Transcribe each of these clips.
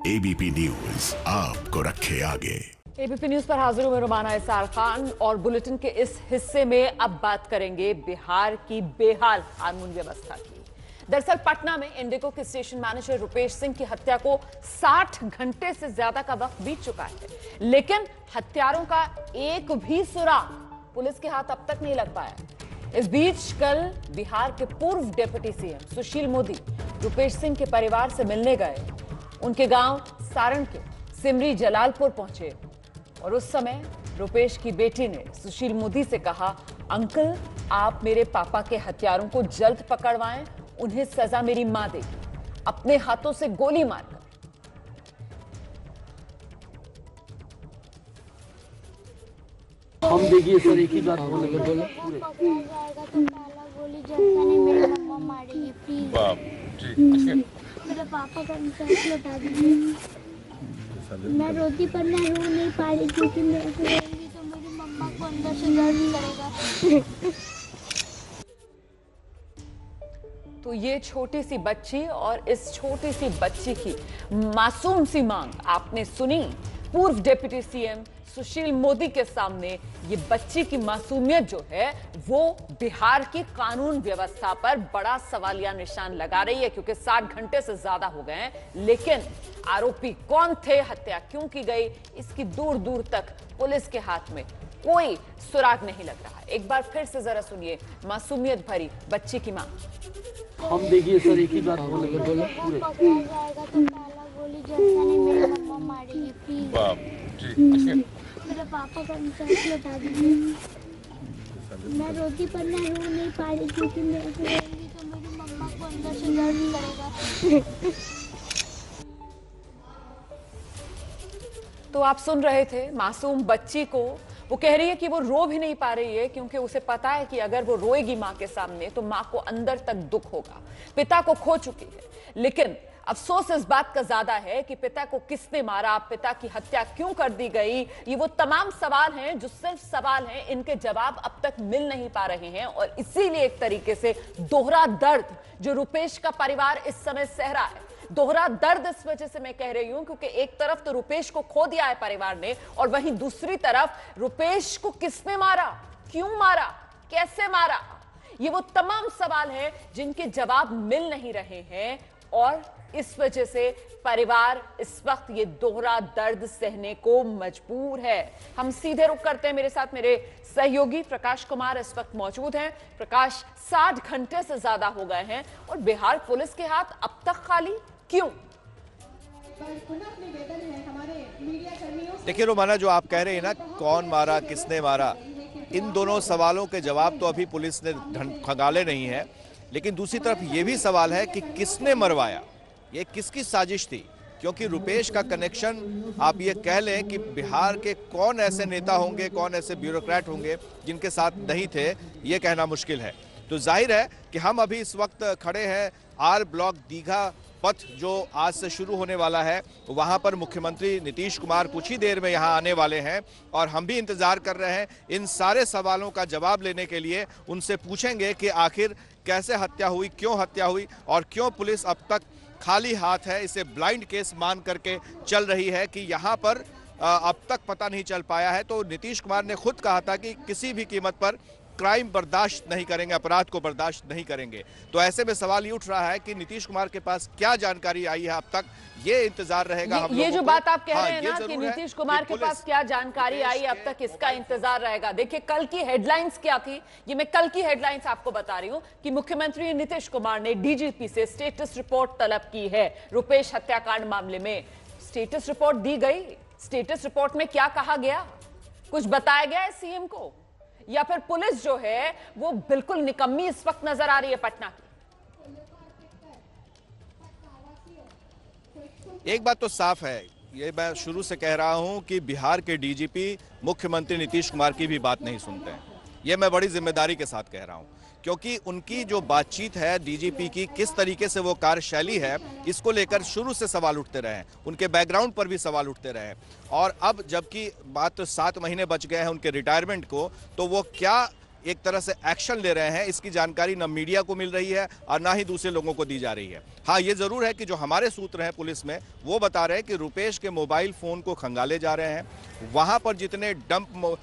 ABP news आपको रखे आगे। एबीपी न्यूज पर हाजिर हूं मैं रुमाना इसार खान और बुलेटिन के इस हिस्से में अब बात करेंगे बिहार की बेहाल कानून व्यवस्था की। दरअसल पटना में इंडिगो के स्टेशन मैनेजर रुपेश सिंह की हत्या को 60 घंटे से ज्यादा का वक्त बीत चुका है, लेकिन हत्यारों का एक भी सुराग पुलिस के हाथ अब तक नहीं लग पाया। इस बीच कल बिहार के पूर्व डिप्टी सीएम सुशील मोदी रुपेश सिंह के परिवार से मिलने गए। उनके गांव सारण के सिमरी जलालपुर पहुंचे और उस समय रुपेश की बेटी ने सुशील मोदी से कहा, अंकल आप मेरे पापा के हत्यारों को जल्द पकड़वाएं, उन्हें सजा मेरी मां देगी, अपने हाथों से गोली मारकर। हम देखिए सर एक ही बात बोले जाएगा तो पहला गोली जैसा नहीं मेरी मम्मा मारेगी प्लीज। मेरे पापा का इंसाफ लौटा दीजिए। मैं रोती पर मैं रो नहीं पा रही क्योंकि मैं रोऊंगी तो मेरी मम्मा को अंदर से दर्द करेगा। तो ये छोटी सी बच्ची और इस छोटी सी बच्ची की मासूम सी मांग आपने सुनी। पूर्व डिप्टी सीएम सुशील मोदी के सामने ये बच्ची की मासूमियत जो है वो बिहार की कानून व्यवस्था पर बड़ा सवालिया निशान लगा रही है, क्योंकि 60 घंटे से ज्यादा हो गए हैं, लेकिन आरोपी कौन थे, हत्या क्यों की गई, इसकी दूर दूर तक पुलिस के हाथ में कोई सुराग नहीं लग रहा है। एक बार फिर से जरा सुनिए मासूमियत भरी बच्ची की मांग। हम देखिए सर एक ही बात बोले जाएगा तो पहला गोली जैसा नहीं मेरी मम्मा मारेगी प्लीज। मेरे पापा का इंसाफ लौटा दीजिए। मैं रोती पर मैं रो नहीं पा रही क्योंकि मैं रोऊंगी तो मेरी मम्मा को अंदर से दर्द करेगा। तो आप सुन रहे थे मासूम बच्ची को, वो कह रही है कि वो रो भी नहीं पा रही है क्योंकि उसे पता है कि अगर वो रोएगी मां के सामने तो मां को अंदर तक दुख होगा। पिता को खो चुकी है, लेकिन अफसोस इस बात का ज्यादा है कि पिता को किसने मारा, पिता की हत्या क्यों कर दी गई, ये वो तमाम सवाल हैं जो सिर्फ सवाल हैं, इनके जवाब अब तक मिल नहीं पा रहे हैं। और इसीलिए एक तरीके से दोहरा दर्द जो रुपेश का परिवार इस समय सह रहा है, दोहरा दर्द इस वजह से मैं कह रही हूं क्योंकि एक तरफ तो रुपेश को खो दिया है परिवार ने, और वहीं दूसरी तरफ रुपेश को किसने मारा, क्यों मारा, कैसे मारा, ये वो तमाम सवाल हैं जिनके जवाब मिल नहीं रहे हैं। और इस वजह से परिवार इस वक्त ये दोहरा दर्द सहने को मजबूर है। हम सीधे रुख करते हैं, मेरे साथ मेरे सहयोगी प्रकाश कुमार इस वक्त मौजूद हैं। प्रकाश, 60 घंटे से ज्यादा हो गए हैं और बिहार पुलिस के हाथ अब तक खाली क्यों? देखिए रोमाना, जो आप कह रहे हैं ना, कौन मारा, किसने मारा, इन दोनों सवालों के जवाब तो अभी पुलिस ने खंगाले नहीं है। लेकिन दूसरी तरफ ये भी सवाल है कि किसने मरवाया, ये किसकी साजिश थी, क्योंकि रुपेश का कनेक्शन आप ये कह लें कि बिहार के कौन ऐसे नेता होंगे, कौन ऐसे ब्यूरोक्रेट होंगे जिनके साथ नहीं थे, ये कहना मुश्किल है। तो जाहिर है कि हम अभी इस वक्त खड़े हैं आर ब्लॉक दीघा पथ जो आज से शुरू होने वाला है, वहां पर मुख्यमंत्री नीतीश कुमार कुछ ही देर में यहां आने वाले हैं और हम भी इंतजार कर रहे हैं इन सारे सवालों का जवाब लेने के लिए। उनसे पूछेंगे कि आखिर कैसे हत्या हुई, क्यों हत्या हुई और क्यों पुलिस अब तक खाली हाथ है, इसे ब्लाइंड केस मान करके चल रही है कि यहाँ पर अब तक पता नहीं चल पाया है। तो नीतीश कुमार ने खुद कहा था कि किसी भी कीमत पर क्राइम बर्दाश्त नहीं करेंगे, अपराध को बर्दाश्त नहीं करेंगे। तो ऐसे में सवाल ये उठ रहा है कि नीतीश कुमार के पास क्या जानकारी आई है अब तक, ये इंतजार रहेगा हम लोगों को। ये जो बात आप कह रहे हैं ना कि नीतीश कुमार के पुलिस पास क्या जानकारी आई अब तक, इसका इंतजार रहेगा। देखिए कल की हेडलाइंस क्या थी, ये मैं कल की हेडलाइंस आपको बता रही हूं कि मुख्यमंत्री नीतीश कुमार ने डीजीपी से स्टेटस रिपोर्ट तलब की है रुपेश हत्याकांड मामले में। स्टेटस रिपोर्ट दी गई, स्टेटस रिपोर्ट में क्या कहा गया, कुछ बताया गया है सीएम को, या फिर पुलिस जो है वो बिल्कुल निकम्मी इस वक्त नजर आ रही है पटना की? एक बात तो साफ है, ये मैं शुरू से कह रहा हूं कि बिहार के डीजीपी मुख्यमंत्री नीतीश कुमार की भी बात नहीं सुनते हैं। ये मैं बड़ी जिम्मेदारी के साथ कह रहा हूं, क्योंकि उनकी जो बातचीत है डीजीपी की, किस तरीके से वो कार्यशैली है, इसको लेकर शुरू से सवाल उठते रहे, उनके बैकग्राउंड पर भी सवाल उठते रहे। और अब जबकि मात्र 7 महीने बच गए हैं उनके रिटायरमेंट को, तो वो क्या एक तरह से एक्शन ले रहे हैं, इसकी जानकारी न मीडिया को मिल रही है और ना ही दूसरे लोगों को दी जा रही है। हाँ, ये जरूर है कि जो हमारे सूत्र हैं पुलिस में, वो बता रहे हैं कि रुपेश के मोबाइल फोन को खंगाले जा रहे हैं। वहां पर जितने डंप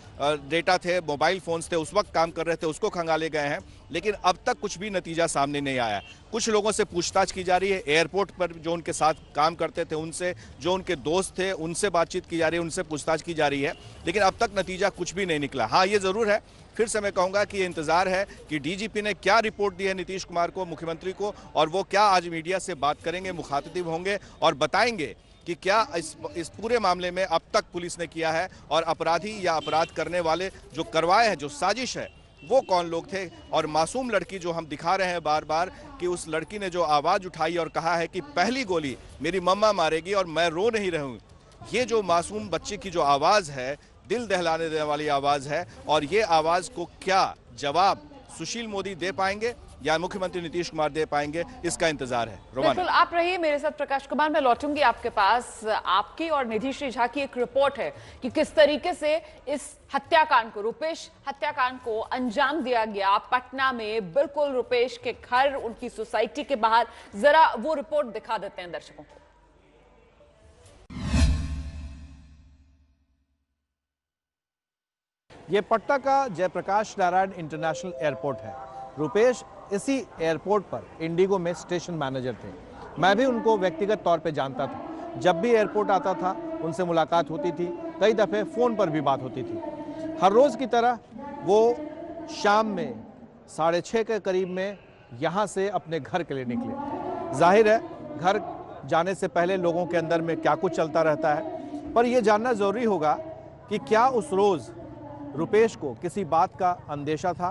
डेटा थे, मोबाइल फोन्स थे, उस वक्त काम कर रहे थे, उसको खंगाले गए हैं, लेकिन अब तक कुछ भी नतीजा सामने नहीं आया। कुछ लोगों से पूछताछ की जा रही है, एयरपोर्ट पर जो उनके साथ काम करते थे उनसे, जो उनके दोस्त थे उनसे बातचीत की जा रही है, उनसे पूछताछ की जा रही है, लेकिन अब तक नतीजा कुछ भी नहीं निकला। हाँ, ये जरूर है, फिर से मैं कहूंगा कि ये इंतजार है कि डीजीपी ने क्या रिपोर्ट दी है नीतीश कुमार को, मुख्यमंत्री को, और वो क्या आज मीडिया से बात करेंगे, मुखातिब होंगे और बताएंगे कि क्या इस पूरे मामले में अब तक पुलिस ने किया है, और अपराधी या अपराध करने वाले जो करवाए हैं, जो साजिश है, वो कौन लोग थे। और मासूम लड़की जो हम दिखा रहे हैं बार बार कि उस लड़की ने जो आवाज़ उठाई और कहा है कि पहली गोली मेरी मम्मा मारेगी और मैं रो नहीं रहूँ, ये जो मासूम बच्चे की जो आवाज़ है, दिल दहलाने देने वाली आवाज़ है, और ये आवाज़ को क्या जवाब सुशील मोदी दे पाएंगे या मुख्यमंत्री नीतीश कुमार दे पाएंगे, इसका इंतजार है। बिल्कुल, आप रहिए मेरे साथ प्रकाश कुमार, मैं लौटूंगी आपके पास। आपकी और निधि श्री झा की एक रिपोर्ट है कि किस तरीके से इस हत्याकांड को, रुपेश हत्याकांड को अंजाम दिया गया पटना में, बिल्कुल रुपेश के घर, उनकी सोसाइटी के बाहर। जरा वो रिपोर्ट दिखा देते हैं दर्शकों को। ये पटना का जयप्रकाश नारायण इंटरनेशनल एयरपोर्ट है। रुपेश इसी एयरपोर्ट पर इंडिगो में स्टेशन मैनेजर थे। मैं भी उनको व्यक्तिगत तौर पे जानता था। जब भी एयरपोर्ट आता था उनसे मुलाकात होती थी, कई दफ़े फ़ोन पर भी बात होती थी। हर रोज़ की तरह वो शाम में 6:30 के करीब में यहाँ से अपने घर के लिए निकले। जाहिर है घर जाने से पहले लोगों के अंदर में क्या कुछ चलता रहता है, पर यह जानना ज़रूरी होगा कि क्या उस रोज़ रुपेश को किसी बात का अंदेशा था,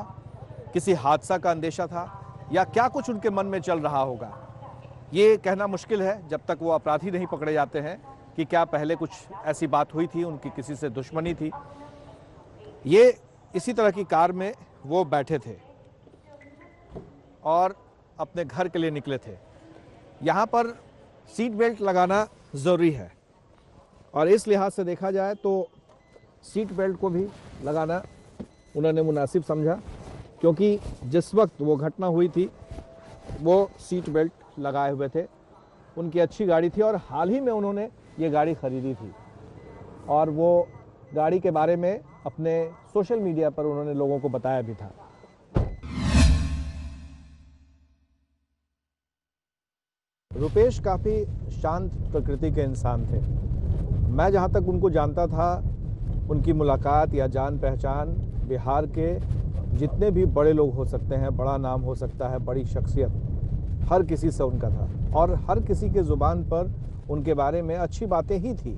किसी हादसा का अंदेशा था, या क्या कुछ उनके मन में चल रहा होगा। ये कहना मुश्किल है जब तक वो अपराधी नहीं पकड़े जाते हैं कि क्या पहले कुछ ऐसी बात हुई थी, उनकी किसी से दुश्मनी थी। ये इसी तरह की कार में वो बैठे थे और अपने घर के लिए निकले थे। यहाँ पर सीट बेल्ट लगाना ज़रूरी है, और इस लिहाज से देखा जाए तो सीट बेल्ट को भी लगाना उन्होंने मुनासिब समझा, क्योंकि जिस वक्त वो घटना हुई थी वो सीट बेल्ट लगाए हुए थे। उनकी अच्छी गाड़ी थी और हाल ही में उन्होंने ये गाड़ी ख़रीदी थी, और वो गाड़ी के बारे में अपने सोशल मीडिया पर उन्होंने लोगों को बताया भी था। रुपेश काफ़ी शांत प्रकृति के इंसान थे। मैं जहाँ तक उनको जानता था, उनकी मुलाकात या जान पहचान बिहार के जितने भी बड़े लोग हो सकते हैं, बड़ा नाम हो सकता है, बड़ी शख्सियत, हर किसी से उनका था, और हर किसी के ज़ुबान पर उनके बारे में अच्छी बातें ही थी।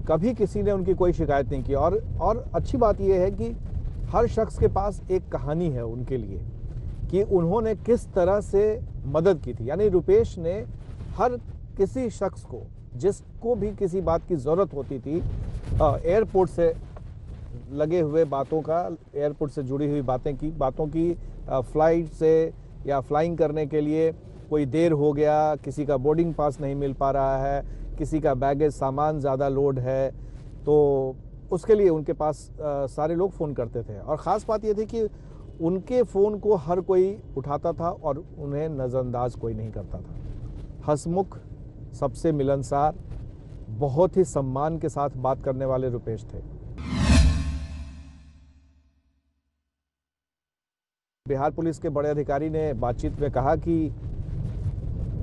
कभी किसी ने उनकी कोई शिकायत नहीं की। और अच्छी बात यह है कि हर शख्स के पास एक कहानी है उनके लिए कि उन्होंने किस तरह से मदद की थी। यानी रुपेश ने हर किसी शख्स को, जिसको भी किसी बात की ज़रूरत होती थी, एयरपोर्ट से लगे हुए बातों का, एयरपोर्ट से जुड़ी हुई बातों की फ़्लाइट से या फ्लाइंग करने के लिए कोई देर हो गया, किसी का बोर्डिंग पास नहीं मिल पा रहा है, किसी का बैगेज सामान ज़्यादा लोड है, तो उसके लिए उनके पास सारे लोग फ़ोन करते थे। और ख़ास बात ये थी कि उनके फ़ोन को हर कोई उठाता था और उन्हें नज़रअंदाज कोई नहीं करता था। हंसमुख, सबसे मिलनसार, बहुत ही सम्मान के साथ बात करने वाले रुपेश थे। बिहार पुलिस के बड़े अधिकारी ने बातचीत में कहा कि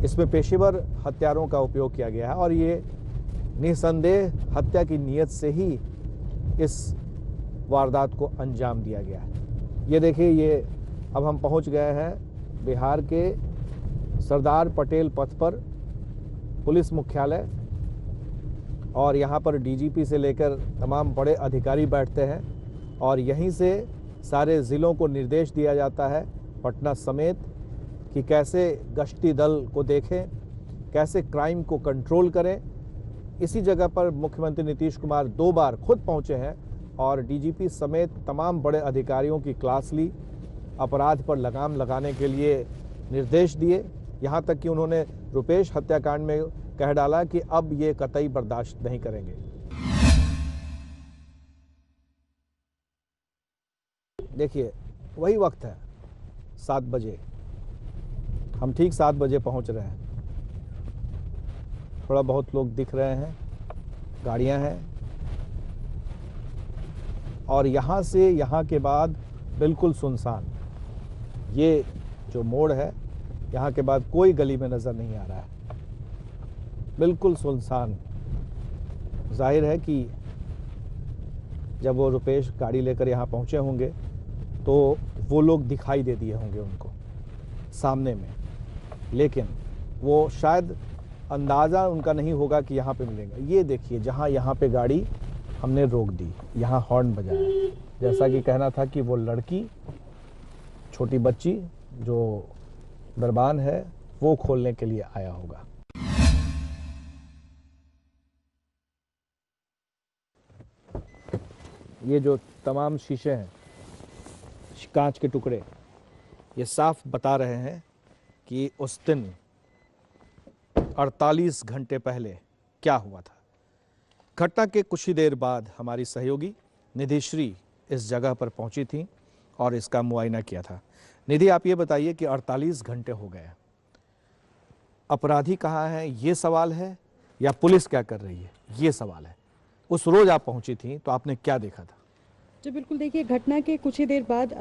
इसमें पेशेवर हत्यारों का उपयोग किया गया है, और ये निसंदेह हत्या की नीयत से ही इस वारदात को अंजाम दिया गया है। ये देखिए, ये अब हम पहुंच गए हैं बिहार के सरदार पटेल पथ पर पुलिस मुख्यालय, और यहाँ पर डीजीपी से लेकर तमाम बड़े अधिकारी बैठते हैं, और यहीं से सारे ज़िलों को निर्देश दिया जाता है, पटना समेत, कि कैसे गश्ती दल को देखें, कैसे क्राइम को कंट्रोल करें। इसी जगह पर मुख्यमंत्री नीतीश कुमार 2 बार खुद पहुंचे हैं और डीजीपी समेत तमाम बड़े अधिकारियों की क्लास ली, अपराध पर लगाम लगाने के लिए निर्देश दिए। यहाँ तक कि उन्होंने रुपेश हत्याकांड में कह डाला कि अब ये कतई बर्दाश्त नहीं करेंगे। देखिए वही वक्त है 7 बजे, हम ठीक 7 बजे पहुंच रहे हैं। थोड़ा बहुत लोग दिख रहे हैं, गाड़ियां हैं, और यहाँ से यहाँ के बाद बिल्कुल सुनसान। ये जो मोड़ है, यहाँ के बाद कोई गली में नज़र नहीं आ रहा है, बिल्कुल सुनसान। जाहिर है कि जब वो रुपेश गाड़ी लेकर यहाँ पहुँचे होंगे तो वो लोग दिखाई दे दिए होंगे उनको सामने में, लेकिन वो शायद अंदाज़ा उनका नहीं होगा कि यहाँ पे मिलेगा। ये देखिए, जहाँ यहाँ पे गाड़ी हमने रोक दी, यहाँ हॉर्न बजाया, जैसा कि कहना था कि वो लड़की, छोटी बच्ची जो दरबान है, वो खोलने के लिए आया होगा। ये जो तमाम शीशे हैं, कांच के टुकड़े, ये साफ बता रहे हैं कि उस दिन 48 घंटे पहले क्या हुआ था। घटना के कुछ ही देर बाद हमारी सहयोगी निधिश्री इस जगह पर पहुंची थी और इसका मुआयना किया था। निधि, आप ये बताइए कि 48 घंटे हो गए, अपराधी कहाँ है ये सवाल है, या पुलिस क्या कर रही है ये सवाल है। उस रोज आप पहुंची थी तो आपने क्या देखा था? जी बिल्कुल, देखिए घटना के कुछ ही देर बाद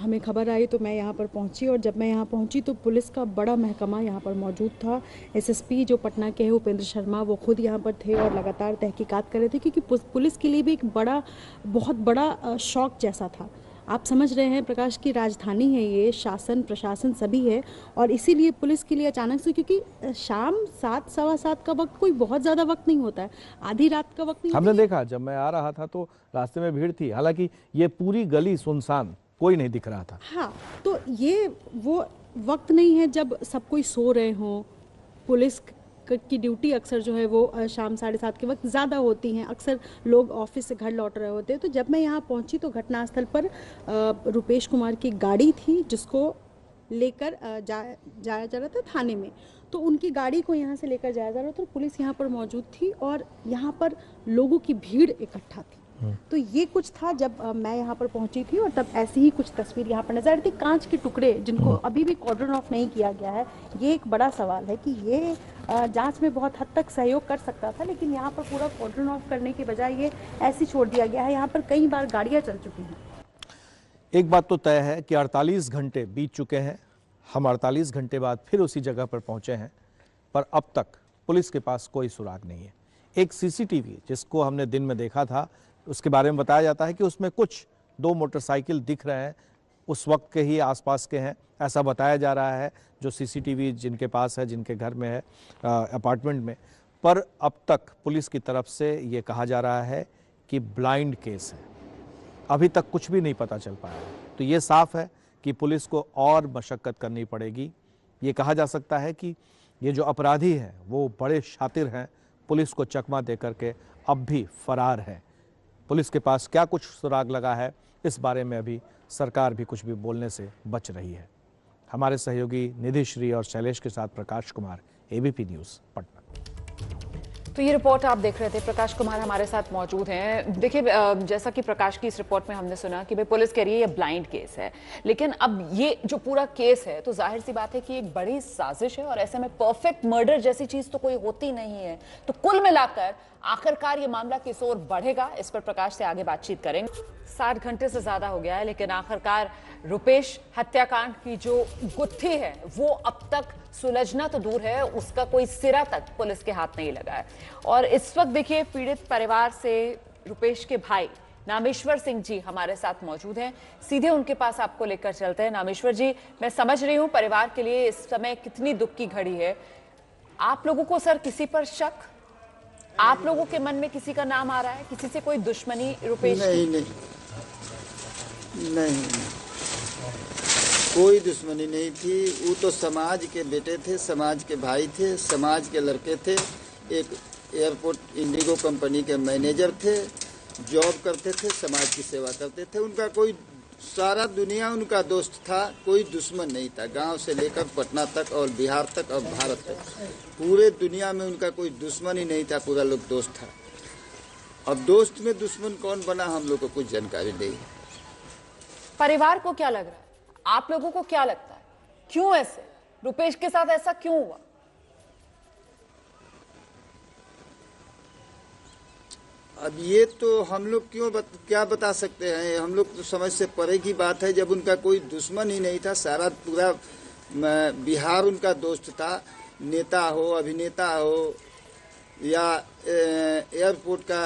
हमें खबर आई तो मैं यहाँ पर पहुँची, और जब मैं यहाँ पहुँची तो पुलिस का बड़ा महकमा यहाँ पर मौजूद था। एसएसपी जो पटना के हैं उपेंद्र शर्मा, वो खुद यहाँ पर थे और लगातार तहकीकात कर रहे थे, क्योंकि पुलिस के लिए भी एक बहुत बड़ा शौक जैसा था। आप समझ रहे हैं, प्रकाश की राजधानी है ये, शासन प्रशासन सभी है, और इसीलिए पुलिस के लिए अचानक से, क्योंकि शाम 7 सवा 7 का वक्त कोई बहुत ज़्यादा वक्त नहीं होता है, आधी रात का वक्त नहीं हमने देखा जब मैं आ रहा था तो रास्ते में भीड़ थी, हालांकि ये पूरी गली सुनसान, कोई नहीं दिख रहा था। हाँ, तो ये वो वक्त नहीं है जब सब कोई सो रहे हों। पुलिस की ड्यूटी अक्सर जो है वो शाम 7:30 के वक्त ज़्यादा होती हैं, अक्सर लोग ऑफिस से घर लौट रहे होते हैं। तो जब मैं यहाँ पहुँची तो घटनास्थल पर रुपेश कुमार की गाड़ी थी, जिसको लेकर जाया जा रहा था थाने में। तो उनकी गाड़ी को यहाँ से लेकर जाया जा रहा था, तो पुलिस यहाँ पर मौजूद थी और यहाँ पर लोगों की भीड़ इकट्ठा थी। तो ये कुछ था जब मैं यहाँ पर पहुंची थी, और तब ऐसी ही कुछ तस्वीर यहाँ पर नजर आ रही थी। कांच के टुकड़े जिनको अभी भी कॉर्डन ऑफ नहीं किया गया है, ये एक बड़ा सवाल है कि ये जांच में बहुत हद तक सहयोग कर सकता था, लेकिन यहाँ पर पूरा कॉर्डन ऑफ करने के बजाय ये ऐसे छोड़ दिया गया है। यहाँ पर कई बार गाड़ियाँ चल चुकी हैं। एक बात तो तय है कि 48 घंटे बीत चुके हैं, हम 48 घंटे बाद फिर उसी जगह पर पहुंचे हैं, पर अब तक पुलिस के पास कोई सुराग नहीं है। एक सीसीटीवी जिसको हमने दिन में देखा था, उसके बारे में बताया जाता है कि उसमें कुछ 2 मोटरसाइकिल दिख रहे हैं, उस वक्त के ही आसपास के हैं, ऐसा बताया जा रहा है जो सीसीटीवी जिनके पास है, जिनके घर में है, अपार्टमेंट में। पर अब तक पुलिस की तरफ से ये कहा जा रहा है कि ब्लाइंड केस है, अभी तक कुछ भी नहीं पता चल पाया। तो ये साफ है कि पुलिस को और मशक्कत करनी पड़ेगी। ये कहा जा सकता है कि ये जो अपराधी हैं वो बड़े शातिर हैं, पुलिस को चकमा दे करके अब भी फरार है। पुलिस के पास क्या कुछ सुराग लगा है, इस बारे में अभी सरकार भी कुछ भी बोलने से बच रही है। हमारे सहयोगी निधिश्री और शैलेश के साथ प्रकाश कुमार, एबीपी न्यूज़, पटना। तो ये रिपोर्ट आप देख रहे थे, प्रकाश कुमार हमारे साथ मौजूद हैं। देखिए, जैसा कि प्रकाश की इस रिपोर्ट में हमने सुना कि भाई पुलिस कह रही है ये ब्लाइंड केस है, लेकिन अब ये जो पूरा केस है तो जाहिर सी बात है कि एक बड़ी साजिश है, और ऐसे में परफेक्ट मर्डर जैसी चीज तो कोई होती नहीं है। तो कुल मिलाकर आखिरकार ये मामला किस ओर बढ़ेगा, इस पर प्रकाश से आगे बातचीत करेंगे। 60 घंटे से ज्यादा हो गया है, लेकिन आखिरकार रुपेश हत्याकांड की जो गुत्थी है वो अब तक सुलझना तो दूर है, उसका कोई सिरा तक पुलिस के हाथ नहीं लगा है। और इस वक्त देखिए, पीड़ित परिवार से रुपेश के भाई नामेश्वर सिंह जी हमारे साथ मौजूद हैं, सीधे उनके पास आपको लेकर चलते हैं। नामेश्वर जी, मैं समझ रही हूं परिवार के लिए इस समय कितनी दुख की घड़ी है। आप लोगों को सर किसी पर शक, आप लोगों के मन में किसी का नाम आ रहा है, किसी से कोई दुश्मनी रुपेश? नहीं, कोई दुश्मनी नहीं थी। वो तो समाज के बेटे थे, समाज के भाई थे, समाज के लड़के थे। एक एयरपोर्ट इंडिगो कंपनी के मैनेजर थे, जॉब करते थे, समाज की सेवा करते थे। उनका कोई, सारा दुनिया उनका दोस्त था, कोई दुश्मन नहीं था। गांव से लेकर पटना तक और बिहार तक और भारत तक, पूरे दुनिया में उनका कोई दुश्मन ही नहीं था, पूरा लोग दोस्त था। अब दोस्त में दुश्मन कौन बना, हम लोग को कुछ जानकारी नहीं। परिवार को क्या लग रहा है, आप लोगों को क्या लगता है, क्यों ऐसे, रुपेश के साथ ऐसा क्यों हुआ? अब ये तो हम लोग क्या बता सकते हैं। हम लोग तो समझ से परे की बात है। जब उनका कोई दुश्मन ही नहीं था, सारा पूरा बिहार उनका दोस्त था। नेता हो, अभिनेता हो, या एयरपोर्ट का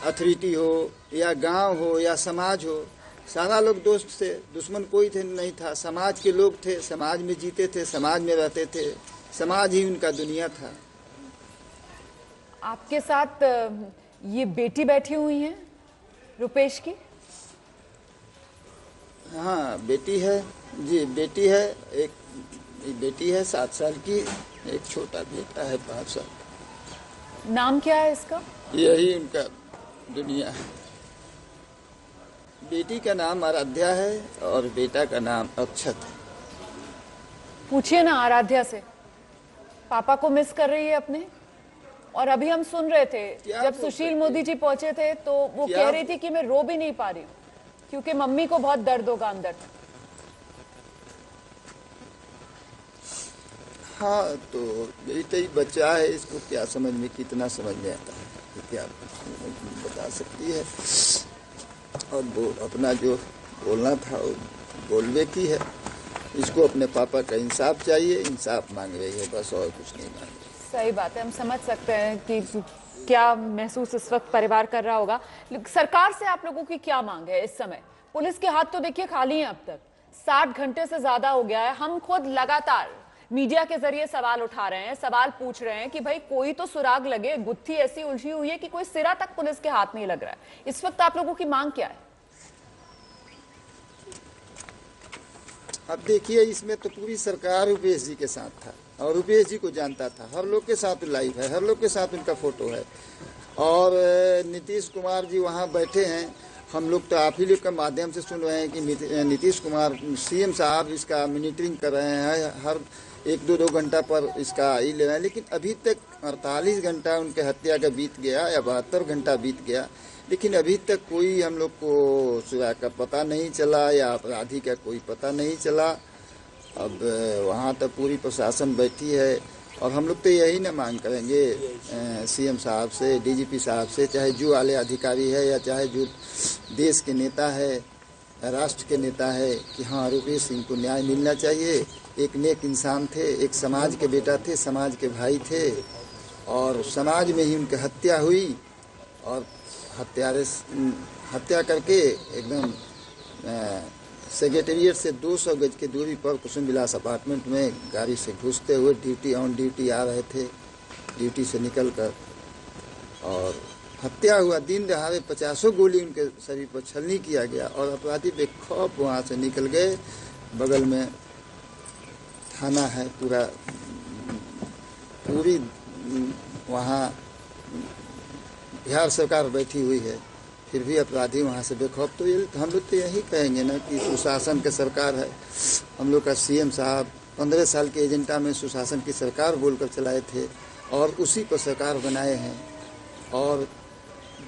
अथॉरिटी हो, या गांव हो, या समाज हो, सारा लोग दोस्त थे। दुश्मन कोई नहीं था। समाज के लोग थे, समाज में जीते थे, समाज में रहते थे, समाज ही उनका दुनिया था। आपके साथ ये बेटी बैठी हुई है रुपेश की? हाँ, बेटी है जी, बेटी है। एक बेटी है 7 साल की, एक छोटा बेटा है 5 साल। नाम क्या है इसका? यही उनका दुनिया है। बेटी का नाम आराध्या है और बेटा का नाम अक्षत है। पूछिए ना आराध्या से, पापा को मिस कर रही है अपने? और अभी हम सुन रहे थे जब सुशील मोदी जी पहुंचे थे तो वो कह रही थी कि मैं रो भी नहीं पा रही हूँ क्योंकि मम्मी को बहुत दर्द होगा अंदर। हाँ, तो बेटा ही बच्चा है, इसको क्या समझ में, कितना समझ में आता है, क्या बता सकती है। और वो अपना जो बोलना था वो बोलने की है। इसको अपने पापा का इंसाफ चाहिए, इंसाफ मांग रही है बस, और कुछ नहीं मांग रही। सही बात है, हम समझ सकते हैं कि क्या महसूस इस वक्त परिवार कर रहा होगा। सरकार से आप लोगों की क्या मांग है इस समय? पुलिस के हाथ तो देखिए खाली हैं, अब तक 60 घंटे से ज्यादा हो गया है। हम खुद लगातार मीडिया के जरिए सवाल उठा रहे हैं, सवाल पूछ रहे हैं कि भाई कोई तो सुराग लगे। गुत्थी ऐसी उलझी हुई है कि कोई सिरा तक पुलिस के हाथ नहीं लग रहा है। इस वक्त आप लोगों की मांग क्या है? अब देखिए, इसमें तो पूरी सरकार रुपेश जी के साथ था और रुपेश जी को जानता था। हर लोग के साथ लाइव है, हर लोग के साथ उनका फोटो है। और नीतीश कुमार जी वहाँ बैठे हैं। हम लोग तो आप ही लोग के माध्यम से सुन रहे हैं कि नीतीश कुमार सीएम साहब इसका मॉनिटरिंग कर रहे हैं, हर 1-2 घंटा पर इसका ही ले रहे हैं। लेकिन अभी तक 48 घंटा उनके हत्या का बीत गया या 72 घंटा बीत गया, लेकिन अभी तक कोई हम लोग को सुराग का पता नहीं चला या अपराधी का कोई पता नहीं चला। अब वहाँ तक पूरी प्रशासन बैठी है और हम लोग तो यही ना मांग करेंगे सीएम साहब से, डीजीपी साहब से, चाहे जो आले अधिकारी है या चाहे जो देश के नेता है, राष्ट्र के नेता है, कि हाँ, रुपेश सिंह को न्याय मिलना चाहिए। एक नेक इंसान थे, एक समाज के बेटा थे, समाज के भाई थे, और समाज में ही उनकी हत्या हुई। और हत्या करके एकदम सेक्रेटेरिएट से 200 गज की दूरी पर कुसुम विलास अपार्टमेंट में गाड़ी से घुसते हुए ड्यूटी आ रहे थे, ड्यूटी से निकलकर, और हत्या हुआ। दिन दहाड़े 50 गोली उनके शरीर पर छलनी किया गया और अपराधी बेखौफ वहाँ से निकल गए। बगल में थाना है, पूरी वहाँ बिहार सरकार बैठी हुई है, फिर भी अपराधी वहाँ से बेखौफ। तो ये हम लोग तो यही कहेंगे ना कि सुशासन की सरकार है। हम लोग का सीएम साहब 15 साल के एजेंडा में सुशासन की सरकार बोलकर चलाए थे और उसी पर सरकार बनाए हैं। और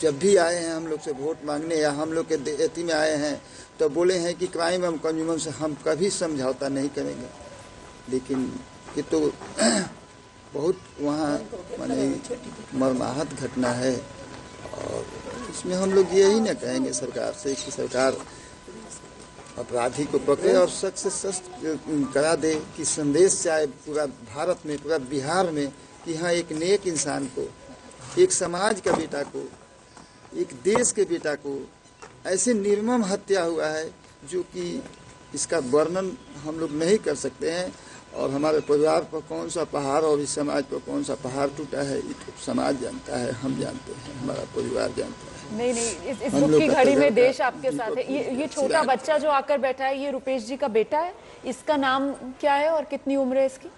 जब भी आए हैं हम लोग से वोट मांगने या हम लोग के एती में आए हैं तो बोले हैं कि क्राइम एवं कंज्यूमर से हम कभी समझौता नहीं करेंगे। लेकिन ये तो बहुत वहाँ माने मर्माहत घटना है। और इसमें हम लोग यही ना कहेंगे सरकार से कि सरकार अपराधी को पकड़े और सख्त से सख्त करा दे, कि संदेश जाए पूरा भारत में, पूरा बिहार में, कि हाँ, एक नेक इंसान को, एक समाज का बेटा को, एक देश के बेटा को ऐसे निर्मम हत्या हुआ है जो कि इसका वर्णन हम लोग नहीं कर सकते हैं। और हमारे परिवार पर कौन सा पहाड़ और इस समाज पर कौन सा पहाड़ टूटा है, ये तो समाज जानता है, हम जानते हैं, हमारा परिवार जानता है। नहीं, इस दुख की घड़ी में देश आपके साथ है। ये छोटा बच्चा जो आकर बैठा है, ये रुपेश जी का बेटा है। इसका नाम क्या है और कितनी उम्र है इसकी?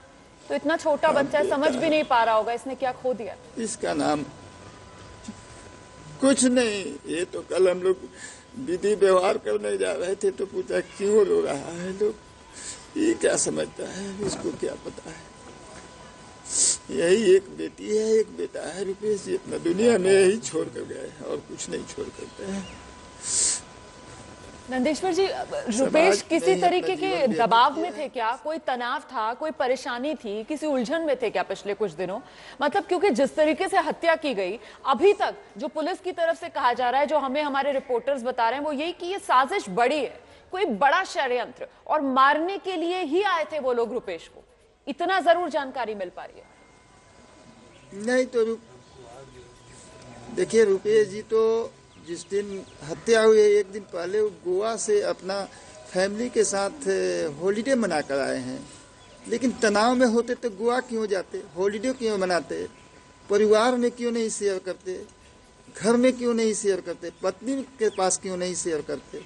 तो इतना छोटा बच्चा है, समझ भी नहीं पा रहा होगा इसने क्या खो दिया। इसका नाम कुछ नहीं। ये तो कल हम लोग विधि व्यवहार करने जा रहे थे तो पूछा क्यों रो रहा है लोग, ये क्या समझता है, इसको क्या पता है। यही एक बेटी है, एक बेटा है। रुपेश जी अपना दुनिया में यही छोड़ कर गए और कुछ नहीं छोड़ कर गए। नंदेश्वर जी, रुपेश किसी तरीके के दबाव में थे क्या? कोई तनाव था, कोई परेशानी थी, किसी उलझन में थे क्या पिछले कुछ दिनों? मतलब क्योंकि जिस तरीके से हत्या की गई, अभी तक जो पुलिस की तरफ से कहा जा रहा है, जो हमें हमारे रिपोर्टर्स बता रहे हैं, वो यही कि ये साजिश बड़ी है, कोई बड़ा षड्यंत्र, और मारने के लिए ही आए थे वो लोग रुपेश को। इतना जरूर जानकारी मिल पा रही है? नहीं तो देखिए, रुपेश जी तो जिस दिन हत्या हुई है, एक दिन पहले वो गोवा से अपना फैमिली के साथ हॉलीडे मना कर आए हैं। लेकिन तनाव में होते तो गोवा क्यों जाते, हॉलीडे क्यों मनाते, परिवार में क्यों नहीं शेयर करते, घर में क्यों नहीं शेयर करते, पत्नी के पास क्यों नहीं शेयर करते?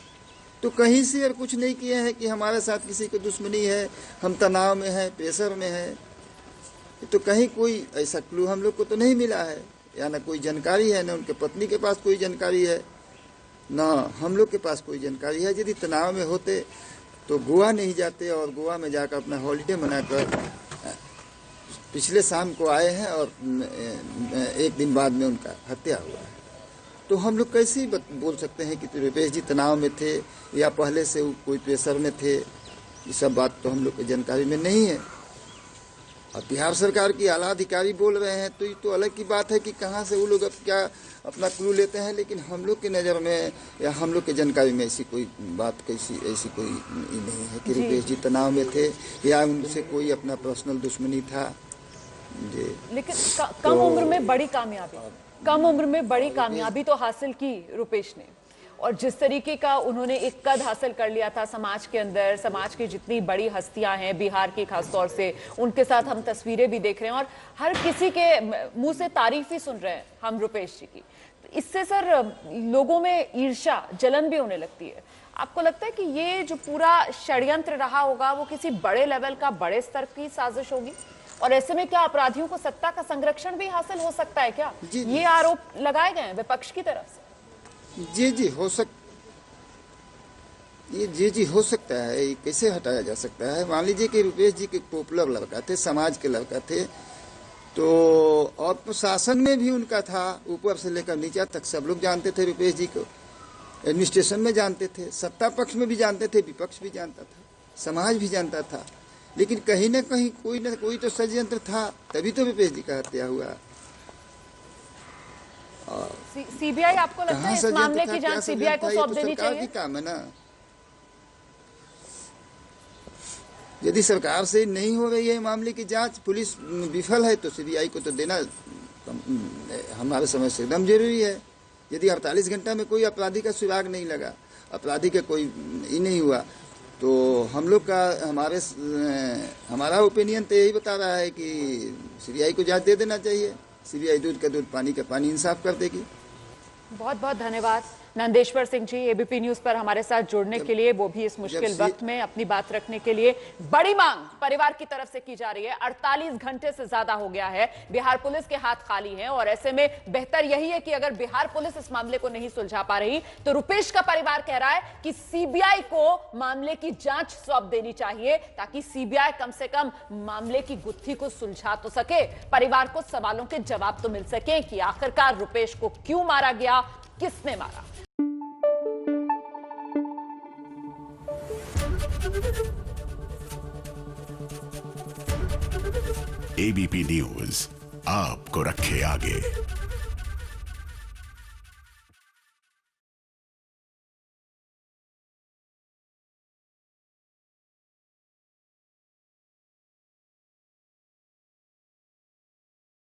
तो कहीं शेयर कुछ नहीं किए हैं कि हमारे साथ किसी को दुश्मनी है, हम तनाव में हैं, प्रेशर में हैं। तो कहीं कोई ऐसा क्लू हम लोग को तो नहीं मिला है, या ना कोई जानकारी है, ना उनके पत्नी के पास कोई जानकारी है, ना हम लोग के पास कोई जानकारी है। यदि तनाव में होते तो गोवा नहीं जाते और गोवा में जाकर अपना हॉलीडे मनाकर पिछले शाम को आए हैं और एक दिन बाद में उनका हत्या हुआ है। तो हम लोग कैसे बोल सकते हैं कि रुपेश जी तनाव में थे या पहले से कोई प्रेशर में थे? ये सब बात तो हम लोग की जानकारी में नहीं है। अब बिहार सरकार की आला अधिकारी बोल रहे हैं तो ये तो अलग की बात है कि कहाँ से वो लोग अब क्या अपना क्लू लेते हैं। लेकिन हम लोग की नज़र में या हम लोग की जानकारी में ऐसी कोई बात ऐसी कोई नहीं है कि रुपेश जी तनाव में थे या उनसे कोई अपना पर्सनल दुश्मनी था जी। लेकिन कम उम्र में बड़ी कामयाबी तो हासिल की रुपेश ने, और जिस तरीके का उन्होंने एक कद हासिल कर लिया था समाज के अंदर, समाज की जितनी बड़ी हस्तियां हैं बिहार की खासतौर से, उनके साथ हम तस्वीरें भी देख रहे हैं और हर किसी के मुंह से तारीफ ही सुन रहे हैं हम रुपेश जी की। तो इससे सर लोगों में ईर्ष्या, जलन भी होने लगती है। आपको लगता है कि ये जो पूरा षड्यंत्र रहा होगा वो किसी बड़े लेवल का, बड़े स्तर की साजिश होगी? और ऐसे में क्या अपराधियों को सत्ता का संरक्षण भी हासिल हो सकता है क्या? ये आरोप लगाए गए हैं विपक्ष की तरफ से। जी हो सकता है। ये कैसे हटाया जा सकता है? मान लीजिए कि रुपेश जी के पॉपुलर लड़का थे, समाज के लड़का थे, तो और प्रशासन में भी उनका था, ऊपर से लेकर नीचे तक सब लोग जानते थे रुपेश जी को, एडमिनिस्ट्रेशन में जानते थे, सत्ता पक्ष में भी जानते थे, विपक्ष भी जानता था, समाज भी जानता था। लेकिन कहीं ना कहीं कोई ना कोई तो षड्यंत्र था, तभी तो रुपेश जी का हत्या हुआ। सीबीआई, आपको लगता है इस मामले की जांच सीबीआई को सौंप देनी चाहिए? काम है ना, यदि सरकार से नहीं हो रही है मामले की जांच, पुलिस विफल है, तो सीबीआई को तो देना हमारे समझ से एकदम जरूरी है। यदि 48 घंटा में कोई अपराधी का सुराग नहीं लगा, अपराधी का कोई ही नहीं हुआ, तो हम लोग का हमारा ओपिनियन तो यही बता रहा है कि सीबीआई को जांच दे देना चाहिए। सीबीआई दूध का दूध, पानी का पानी इंसाफ कर देगी। बहुत बहुत धन्यवाद नंदेश्वर सिंह जी, एबीपी न्यूज पर हमारे साथ जुड़ने के लिए, वो भी इस मुश्किल वक्त में अपनी बात रखने के लिए। बड़ी मांग परिवार की तरफ से की जा रही है, 48 घंटे से ज्यादा हो गया है, बिहार पुलिस के हाथ खाली हैं, और ऐसे में बेहतर यही है कि अगर बिहार पुलिस इस मामले को नहीं सुलझा पा रही तो रुपेश का परिवार कह रहा है कि सीबीआई को मामले की जांच सौंप देनी चाहिए, ताकि सीबीआई कम से कम मामले की गुत्थी को सुलझा तो सके, परिवार को सवालों के जवाब तो मिल सके कि आखिरकार रुपेश को क्यों मारा गया, किसने मारा। एबीपी न्यूज आपको रखे आगे।